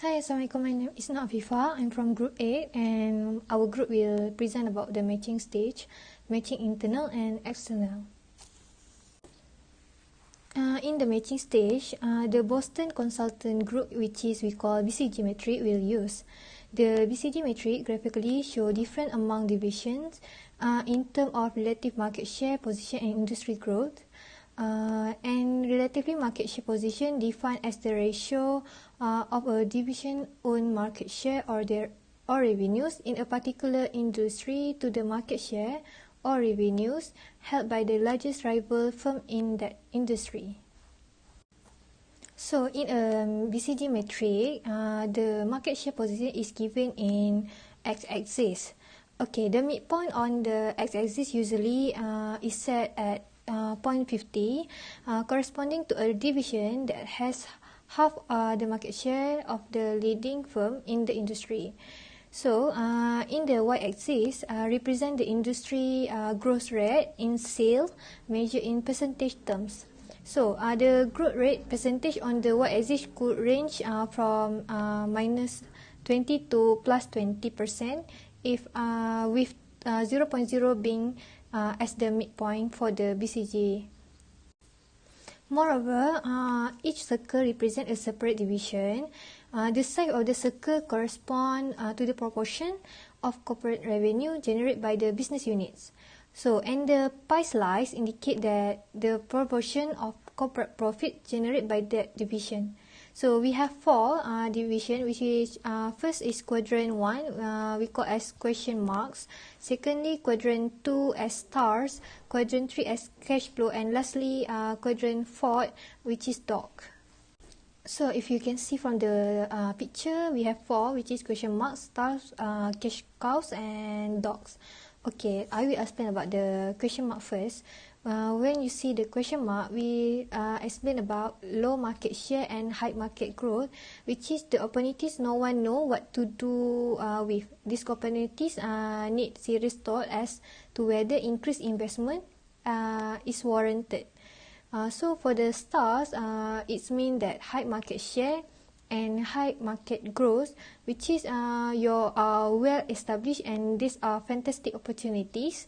Hi, Assalamualaikum. My name is Afifa. I'm from Group 8 and our group will present about the matching stage, matching internal and external. In the matching stage, the Boston Consultant Group, which is we call BCG metric, will use. The BCG metric graphically show different among divisions in terms of relative market share, position and industry growth. And relatively market share position defined as the ratio of a division own market share or revenues in a particular industry to the market share or revenues held by the largest rival firm in that industry. So in a BCG metric, the market share position is given in x-axis. Okay, the midpoint on the x-axis usually is set at 0.50, corresponding to a division that has half the market share of the leading firm in the industry. So, in the y-axis, represent the industry growth rate in sales measured in percentage terms. So, the growth rate percentage on the y-axis could range from minus 20 to plus 20% if with 0.0 being as the midpoint for the BCG. Moreover, each circle represents a separate division. The size of the circle corresponds to the proportion of corporate revenue generated by the business units. So, and the pie slice indicate that the proportion of corporate profit generated by that division. So we have four division, which is first is quadrant 1, we call as question marks. Secondly, quadrant 2 as stars. Quadrant 3 as cash flow, and lastly, quadrant 4, which is dog. So if you can see from the picture, we have four, which is question marks, stars, cash cows, and dogs. Okay, I will explain about the question mark first. When you see the question mark, we explain about low market share and high market growth, which is the opportunities no one know what to do with. These opportunities need serious thought as to whether increased investment is warranted. So for the stars, it means that high market share and high market growth, which is you're well established and these are fantastic opportunities.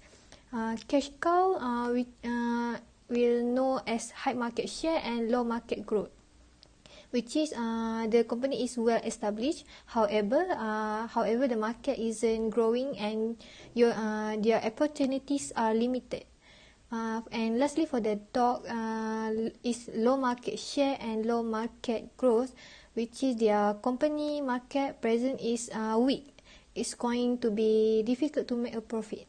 Cash cow will know as high market share and low market growth, which is the company is well established. However, the market isn't growing and their opportunities are limited. And lastly, for the dog, is low market share and low market growth, which is their company market present is weak. It's going to be difficult to make a profit.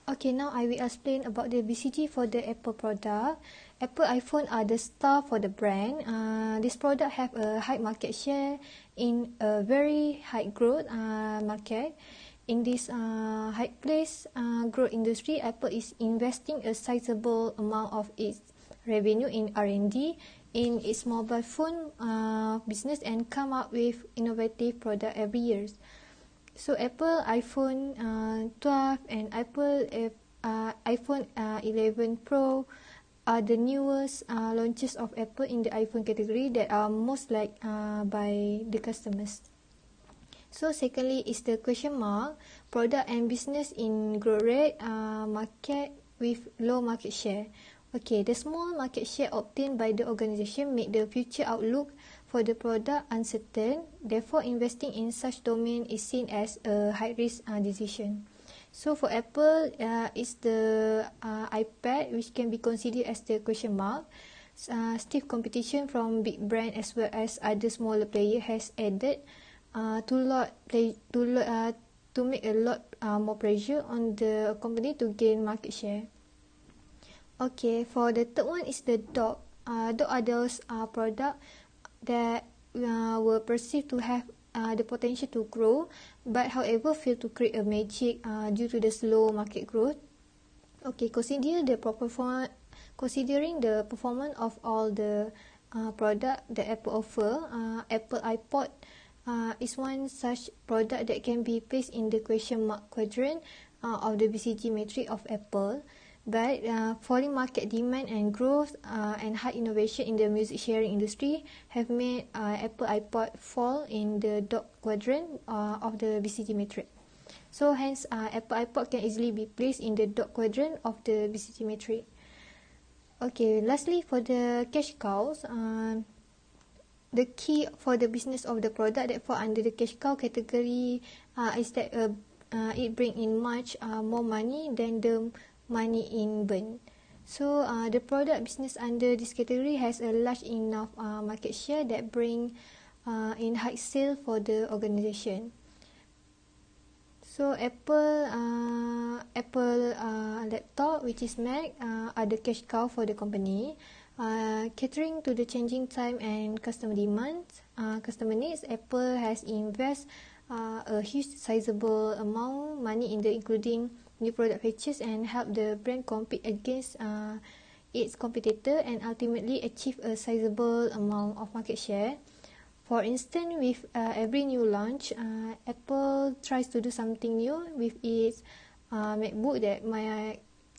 Okay, now I will explain about the BCG for the Apple product. Apple iPhone are the star for the brand. This product have a high market share in a very high growth market. In this high place growth industry, Apple is investing a sizable amount of its revenue in R&D in its mobile phone business and come up with innovative product every year. So Apple iPhone 12 and Apple iPhone 11 Pro are the newest launches of Apple in the iPhone category that are most liked by the customers. So secondly is the question mark, product and business in growth rate market with low market share. Okay, the small market share obtained by the organization make the future outlook for the product uncertain. Therefore, investing in such domain is seen as a high-risk decision. So for Apple, it's the iPad, which can be considered as the question mark. Stiff competition from big brand as well as other smaller player has added to make a lot more pressure on the company to gain market share. Okay, for the third one is the dog. Dog are those product that were perceived to have the potential to grow, but however fail to create a magic due to the slow market growth. Okay, considering the performance of all the product that Apple offer, Apple iPod is one such product that can be placed in the question mark quadrant of the BCG metric of Apple. But falling market demand and growth and high innovation in the music sharing industry have made Apple iPod fall in the dog quadrant of the BCG matrix. So hence, Apple iPod can easily be placed in the dog quadrant of the BCG matrix. Okay, lastly, for the cash cows, the key for the business of the product that fall under the cash cow category is that it bring in much more money than the money in burn. So the product business under this category has a large enough market share that bring in high sale for the organisation. So Apple laptop, which is Mac, are the cash cow for the company. Catering to the changing time and customer demands, customer needs, Apple has invested a huge sizable amount money in the including new product features and help the brand compete against its competitor and ultimately achieve a sizable amount of market share. For instance, with every new launch, Apple tries to do something new with its MacBook that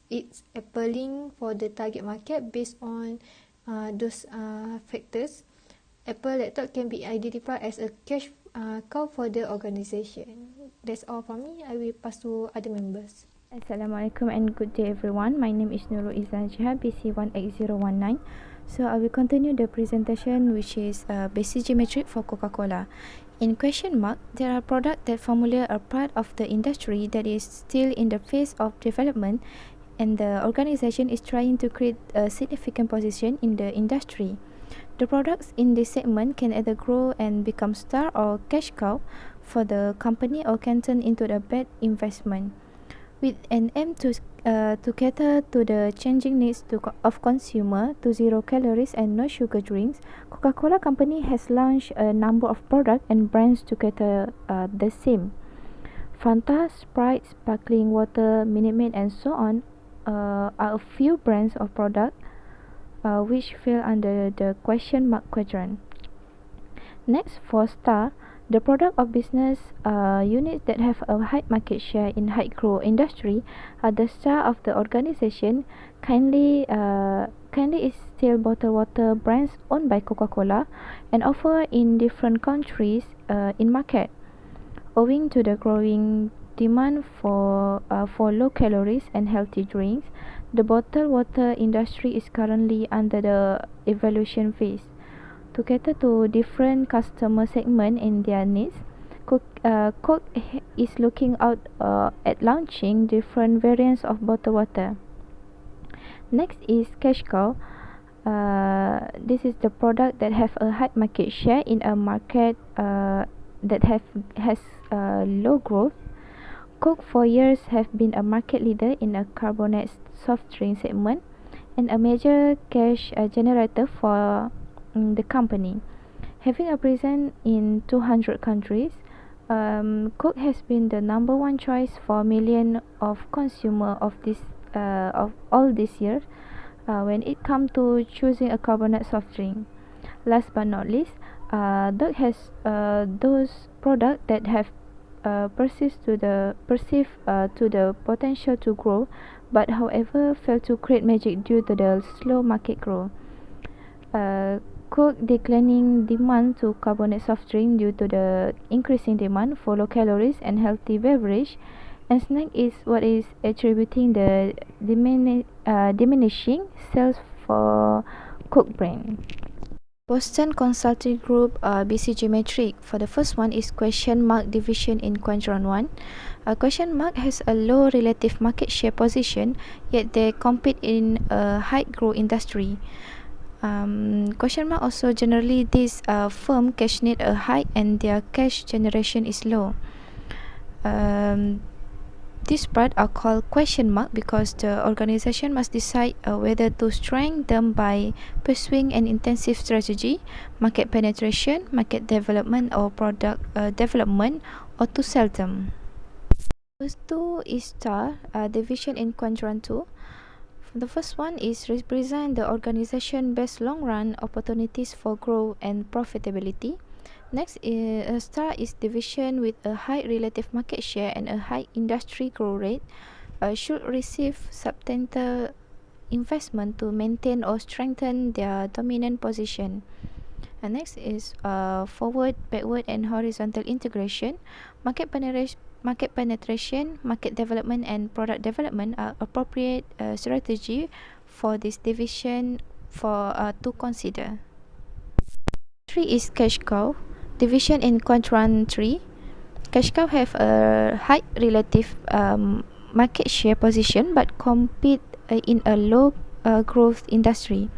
it's appealing for the target market based on those factors. Apple laptop can be identified as a cash cow for the organisation. That's all from me. I will pass to other members. Assalamualaikum and good day everyone. My name is Nurul Izan Jihad, BC18019. So I will continue the presentation, which is BCG metric for Coca-Cola. In question mark, there are products that formula a part of the industry that is still in the phase of development, and the organization is trying to create a significant position in the industry. The products in this segment can either grow and become star or cash cow for the company, or can turn into a bad investment. With an aim to cater to the changing needs of consumer to zero calories and no sugar drinks, Coca-Cola Company has launched a number of products and brands to cater the same. Fanta, Sprite, sparkling water, Minute Maid, and so on are a few brands of products which fell under the question mark quadrant. Next, for Star, the product of business units that have a high market share in high growth industry are the star of the organization. Kindly is still bottled water brands owned by Coca-Cola and offered in different countries in market. Owing to the growing demand for low calories and healthy drinks, the bottled water industry is currently under the evaluation phase. To cater to different customer segments and their needs, Coke is looking out at launching different variants of bottled water. Next is cash cow. This is the product that have a high market share in a market that has low growth. Coke for years have been a market leader in a carbonated soft drink segment and a major cash generator for the company. Having a presence in 200 countries, Coke has been the number one choice for millions of consumers of all this year when it comes to choosing a carbonated soft drink. Last but not least, Coke has those products that have perceived to the potential to grow, but however fail to create magic due to the slow market growth. Coke declining demand to carbonated soft drink due to the increasing demand for low calories and healthy beverage, and snack is what is attributing the diminishing sales for Coke brand. Boston Consulting Group BCG metric. For the first one is question mark division in quadrant 1. Question mark has a low relative market share position, yet they compete in a high growth industry. Question mark also generally this firm cash need a high and their cash generation is low. This part are called question mark because the organization must decide whether to strengthen them by pursuing an intensive strategy, market penetration, market development, or product development, or to sell them. First two is star division in quadrant 2. The first one is represent the organization best long run opportunities for growth and profitability. Next, star is division with a high relative market share and a high industry growth rate. should receive substantial investment to maintain or strengthen their dominant position. And next is forward, backward, and horizontal integration. Market penetration, market development, and product development are appropriate strategy for this division to consider. 3 is cash cow. Division in quadrant 3. Cash cow have a high relative market share position but compete in a low growth industry.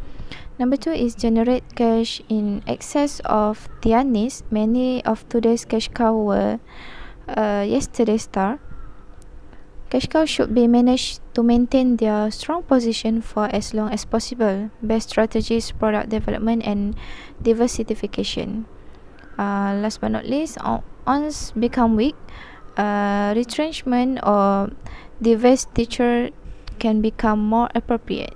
Number 2 is generate cash in excess of their needs. Many of today's cash cow were yesterday's star. Cash cow should be managed to maintain their strong position for as long as possible. Best strategies, product development, and diversification. Last but not least, once become weak, retrenchment or divestiture can become more appropriate.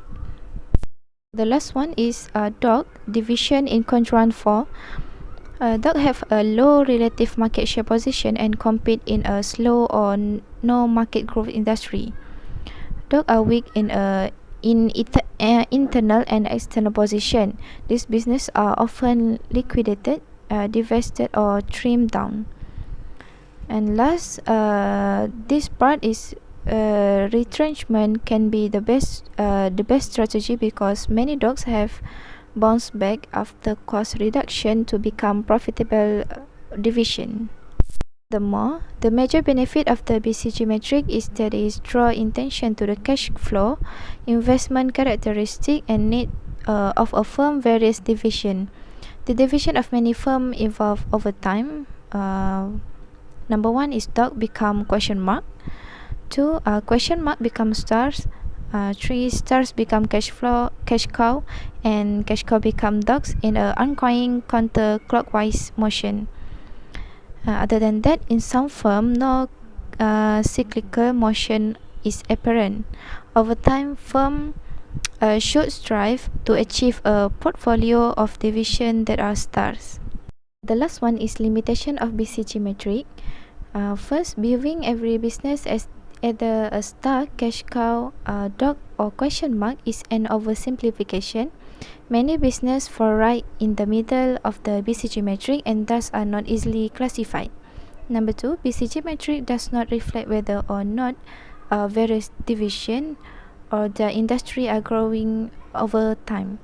The last one is dog division in quadrant 4. Dog have a low relative market share position and compete in a slow or no market growth industry. Dog are weak in internal and external position. These businesses are often liquidated, divested, or trimmed down. And last, this part is retrenchment can be the best strategy because many dogs have bounced back after cost reduction to become profitable division. Furthermore, the major benefit of the BCG metric is that it draws attention to the cash flow, investment characteristic, and need of a firm various division. The division of many firms evolve over time. Number 1 is dog become question mark. 2, question mark become stars. 3, stars become cash cow, and cash cow become dogs in an ongoing counterclockwise motion. Other than that, in some firm, no cyclical motion is apparent. Over time, firm should strive to achieve a portfolio of division that are stars. The last one is limitation of BCG metric. First, viewing every business as either a star, cash cow, dog, or question mark is an oversimplification. Many businesses fall right in the middle of the BCG metric and thus are not easily classified. Number 2, BCG metric does not reflect whether or not various division or the industry are growing over time.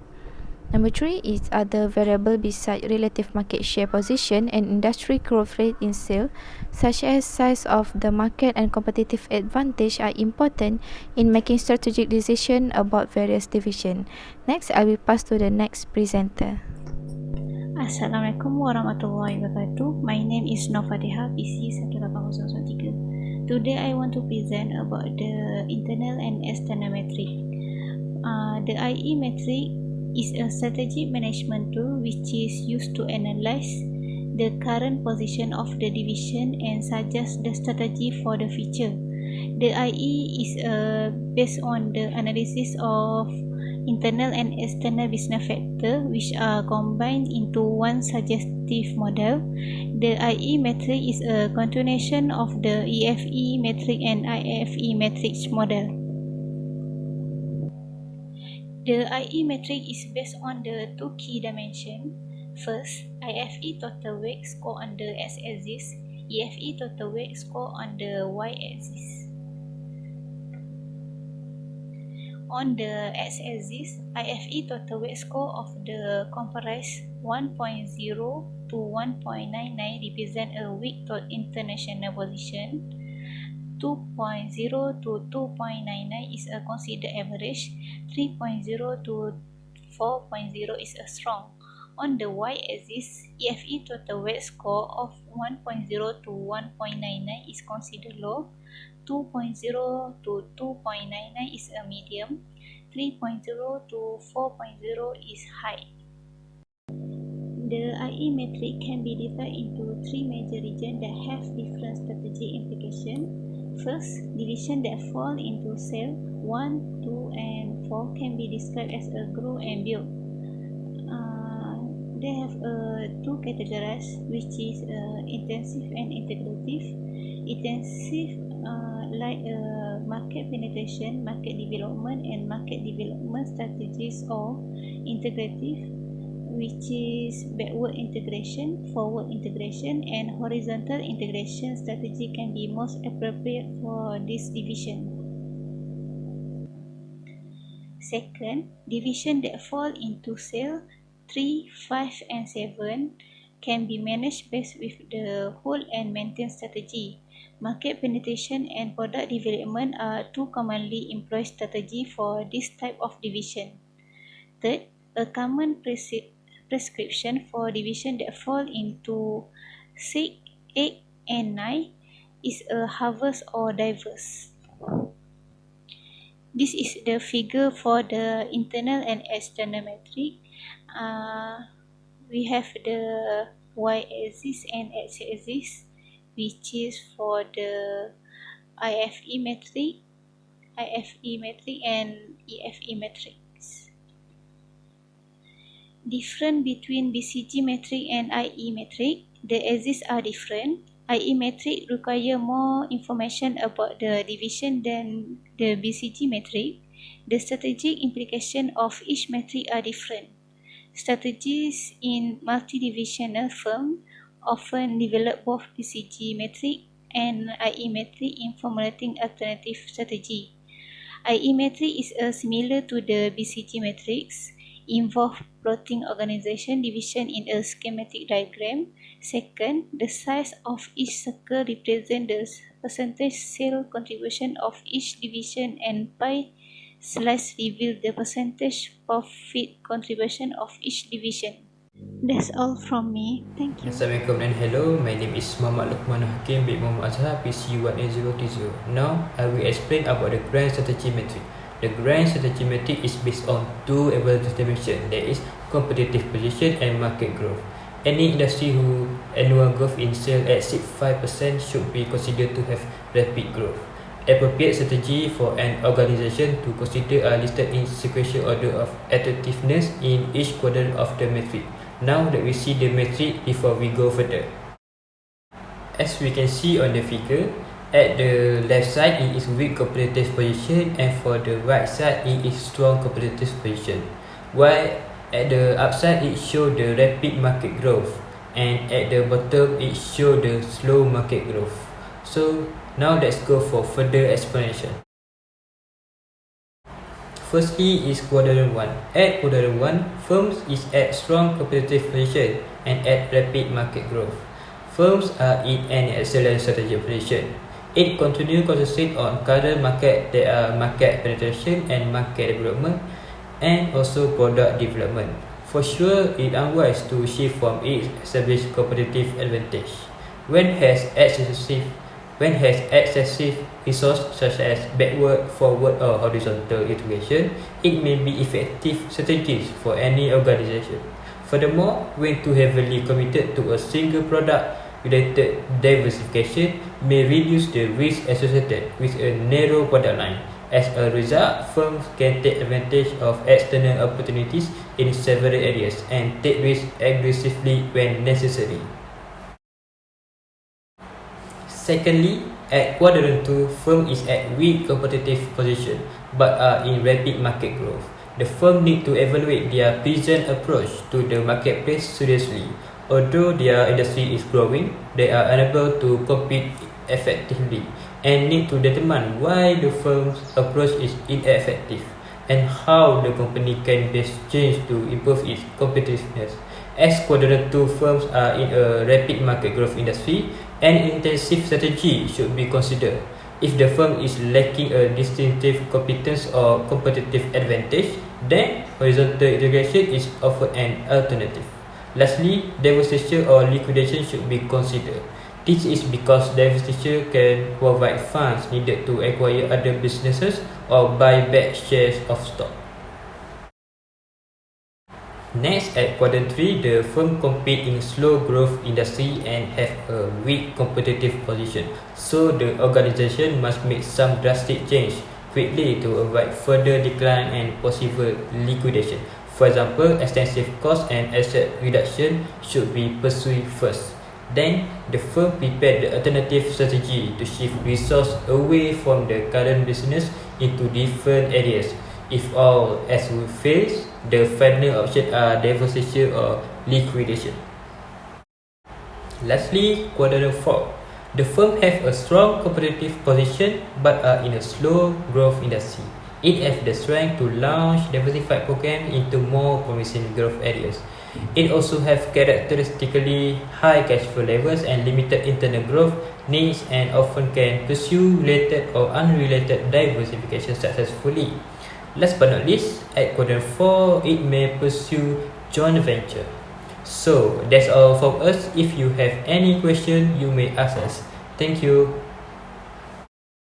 Number 3 is other variable beside relative market share position and industry growth rate in sale, such as size of the market and competitive advantage are important in making strategic decisions about various divisions. Next, I will pass to the next presenter. Assalamualaikum warahmatullahi wabarakatuh. My name is Nofadiha, BPC3123. Today I want to present about the internal and external metric. The IE metric is a strategic management tool which is used to analyze the current position of the division and suggest the strategy for the future. The IE is based on the analysis of internal and external business factors which are combined into one suggestive model. The IE metric is a continuation of the EFE metric and IFE matrix model. The IE metric is based on the two key dimensions. First, IFE total weight score on the x-axis, EFE total weight score on the y-axis. On the x-axis, IFE total weight score of the comprise 1.0 to 1.99 represent a weak international position. 2.0 to 2.99 is a considered average. 3.0 to 4.0 is a strong. On the y-axis, EFE total weight score of 1.0 to 1.99 is considered low. 2.0 to 2.99 is a medium. 3.0 to 4.0 is high. The IE metric can be divided into three major regions that have different strategic implications. First, division that fall into cell 1, 2, and 4 can be described as a grow and build. they have two categories, which is intensive and integrative. Intensive like market penetration, market development, and market development strategies, or integrative, which is backward integration, forward integration, and horizontal integration strategy can be most appropriate for this division. Second, division that fall into cell 3, 5, and 7 can be managed best with the hold and maintain strategy. Market penetration and product development are two commonly employed strategies for this type of division. Third, a common prescription for division that fall into 6, 8, and 9 is a harvest or diverse. This is the figure for the internal and external metric. We have the y-axis and x-axis, which is for the IFE metric and EFE metrics. Different between BCG metric and IE metric, the axes are different. IE metric require more information about the division than the BCG metric. The strategic implications of each metric are different. Strategies in multi-divisional firm often develop both BCG metric and IE metric in formulating alternative strategy. IE metric is similar to the BCG metrics, involve plotting organization division in a schematic diagram. Second, the size of each circle represents the percentage sale contribution of each division, and pie slice reveal the percentage profit contribution of each division. That's all from me. Thank you. Assalamualaikum and hello, my name is Muhammad Luqman Hakim bin Muhammad Azhar, BPC3123. Now, I will explain about the grand strategy metric. The grand strategy metric is based on two evaluation dimensions, that is, competitive position and market growth. Any industry whose annual growth in sales at 5% should be considered to have rapid growth. Appropriate strategy for an organization to consider are listed in sequential order of attractiveness in each quadrant of the metric. Now that we see the metric before we go further. As we can see on the figure, at the left side it is weak competitive position, and for the right side it is strong competitive position. While at the upside it shows the rapid market growth, and at the bottom it shows the slow market growth. So now let's go for further explanation. Firstly is quadrant 1. At quadrant 1, firms is at strong competitive position and at rapid market growth. Firms are in an excellent strategic position. It continues to concentrate on current market, that are market penetration and market development, and also product development. For sure, it is unwise to shift from its established competitive advantage. When has excessive resource such as backward, forward, or horizontal integration, it may be effective strategies for any organization. Furthermore, when too heavily committed to a single product, related diversification may reduce the risk associated with a narrow product line. As a result, firms can take advantage of external opportunities in several areas and take risks aggressively when necessary. Secondly, at quadrant 2, firm is at weak competitive position but are in rapid market growth. The firm need to evaluate their present approach to the marketplace seriously. Although their industry is growing, they are unable to compete effectively and need to determine why the firm's approach is ineffective and how the company can best change to improve its competitiveness. As quadrant 2 firms are in a rapid market growth industry, an intensive strategy should be considered. If the firm is lacking a distinctive competence or competitive advantage, then horizontal integration is offered an alternative. Lastly, divestiture or liquidation should be considered. This is because divestiture can provide funds needed to acquire other businesses or buy back shares of stock. Next, at quadrant 3, the firm compete in slow growth industry and have a weak competitive position. So the organization must make some drastic change quickly to avoid further decline and possible liquidation. For example, extensive cost and asset reduction should be pursued first. Then, the firm prepared the alternative strategy to shift resource away from the current business into different areas. If all else fails, the final option are divestiture or liquidation. Lastly, quadrant 4. The firm have a strong competitive position but are in a slow growth industry. It has the strength to launch diversified programs into more promising growth areas. It also has characteristically high cash flow levels and limited internal growth needs and often can pursue related or unrelated diversification successfully. Last but not least, at quadrant 4, it may pursue joint venture. So, that's all from us. If you have any question, you may ask us. Thank you.